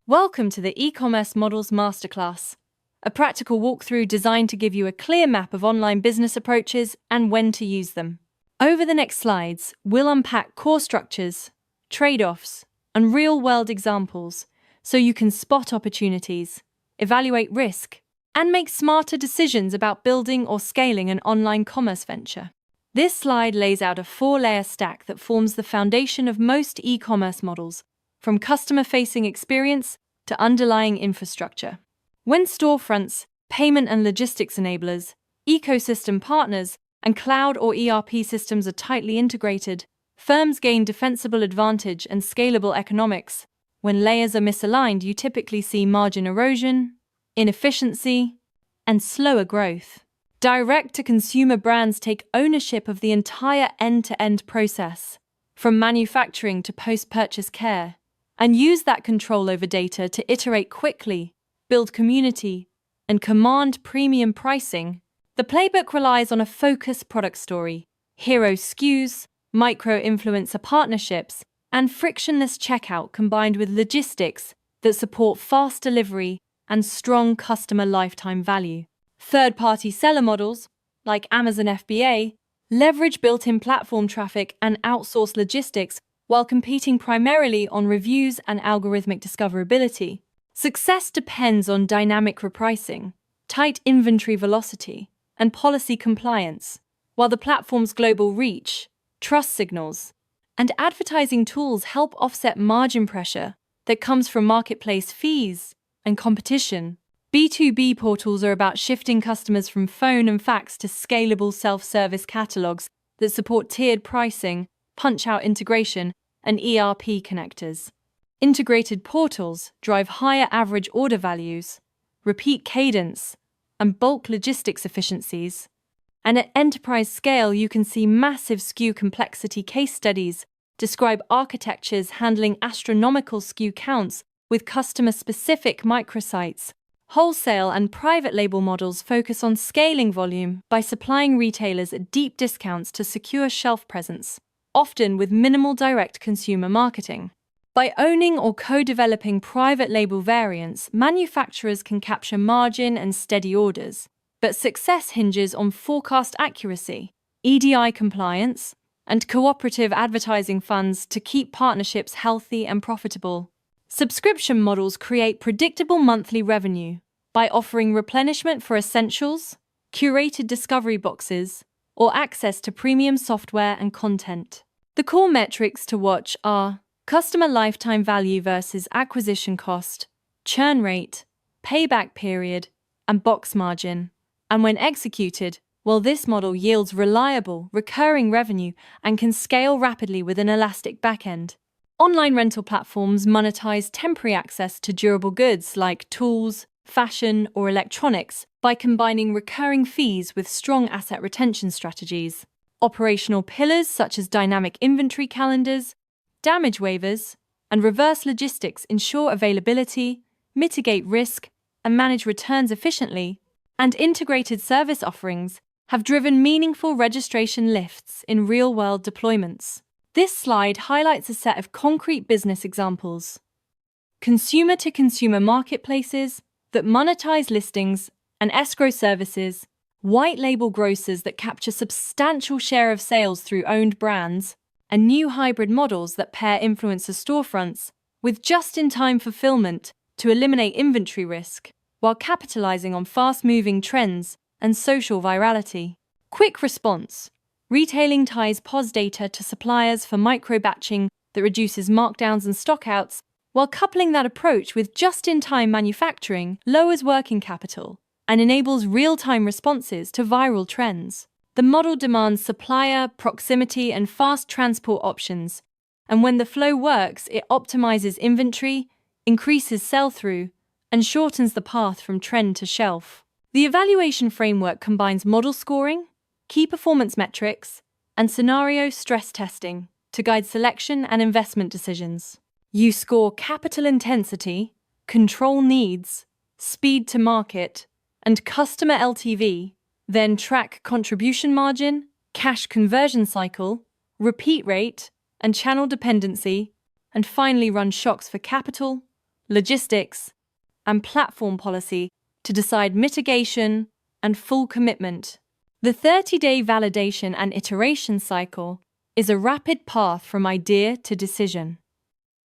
Welcome to the eCommerce Models Masterclass, a practical walkthrough designed to give you a clear map of online business approaches and when to use them. Over the next slides, we'll unpack core structures, trade-offs, and real-world examples so you can spot opportunities, evaluate risk, and make smarter decisions about building or scaling an online commerce venture. This slide lays out a four-layer stack that forms the foundation of most e-commerce models, from customer-facing experience to underlying infrastructure. When storefronts, payment and logistics enablers, ecosystem partners, and cloud or ERP systems are tightly integrated, firms gain defensible advantage and scalable economics. When layers are misaligned, you typically see margin erosion, inefficiency, and slower growth. Direct-to-consumer brands take ownership of the entire end-to-end process, from manufacturing to post-purchase care, and use that control over data to iterate quickly, build community, and command premium pricing. The playbook relies on a focused product story, hero SKUs, micro-influencer partnerships, and frictionless checkout combined with logistics that support fast delivery and strong customer lifetime value. Third-party seller models, like Amazon FBA, leverage built-in platform traffic and outsource logistics while competing primarily on reviews and algorithmic discoverability. Success depends on dynamic repricing, tight inventory velocity, and policy compliance, while the platform's global reach, trust signals, and advertising tools help offset margin pressure that comes from marketplace fees and competition. B2B portals are about shifting customers from phone and fax to scalable self-service catalogs that support tiered pricing, punch-out integration, and ERP connectors. Integrated portals drive higher average order values, repeat cadence, and bulk logistics efficiencies. And at enterprise scale, you can see massive SKU complexity case studies describe architectures handling astronomical SKU counts with customer-specific microsites. Wholesale and private label models focus on scaling volume by supplying retailers at deep discounts to secure shelf presence, often with minimal direct consumer marketing. By owning or co-developing private label variants, manufacturers can capture margin and steady orders, but success hinges on forecast accuracy, EDI compliance, and cooperative advertising funds to keep partnerships healthy and profitable. Subscription models create predictable monthly revenue by offering replenishment for essentials, curated discovery boxes, or access to premium software and content. The core metrics to watch are customer lifetime value versus acquisition cost, churn rate, payback period, and box margin. And when executed, well, this model yields reliable, recurring revenue and can scale rapidly with an elastic backend. Online rental platforms monetize temporary access to durable goods like tools, fashion, or electronics by combining recurring fees with strong asset retention strategies. Operational pillars such as dynamic inventory calendars, damage waivers, and reverse logistics ensure availability, mitigate risk, and manage returns efficiently. And integrated service offerings have driven meaningful registration lifts in real-world deployments. This slide highlights a set of concrete business examples. Consumer-to-consumer marketplaces that monetize listings and escrow services, white label grocers that capture substantial share of sales through owned brands, and new hybrid models that pair influencer storefronts with just-in-time fulfillment to eliminate inventory risk, while capitalizing on fast-moving trends and social virality. Quick response. Retailing ties POS data to suppliers for micro-batching that reduces markdowns and stockouts, while coupling that approach with just-in-time manufacturing lowers working capital and enables real-time responses to viral trends. The model demands supplier, proximity, and fast transport options, and when the flow works, it optimizes inventory, increases sell-through, and shortens the path from trend to shelf. The evaluation framework combines model scoring, key performance metrics, and scenario stress testing to guide selection and investment decisions. You score capital intensity, control needs, speed to market, and customer LTV, then track contribution margin, cash conversion cycle, repeat rate, and channel dependency, and finally run shocks for capital, logistics, and platform policy to decide mitigation and full commitment. The 30-day validation and iteration cycle is a rapid path from idea to decision.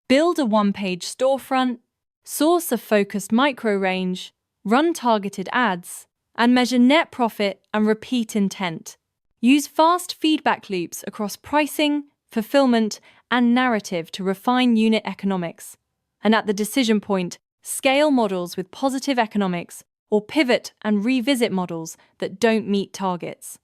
Build a one-page storefront, source a focused micro-range, run targeted ads, and measure net profit and repeat intent. Use fast feedback loops across pricing, fulfillment, and narrative to refine unit economics. And at the decision point, scale models with positive economics or pivot and revisit models that don't meet targets.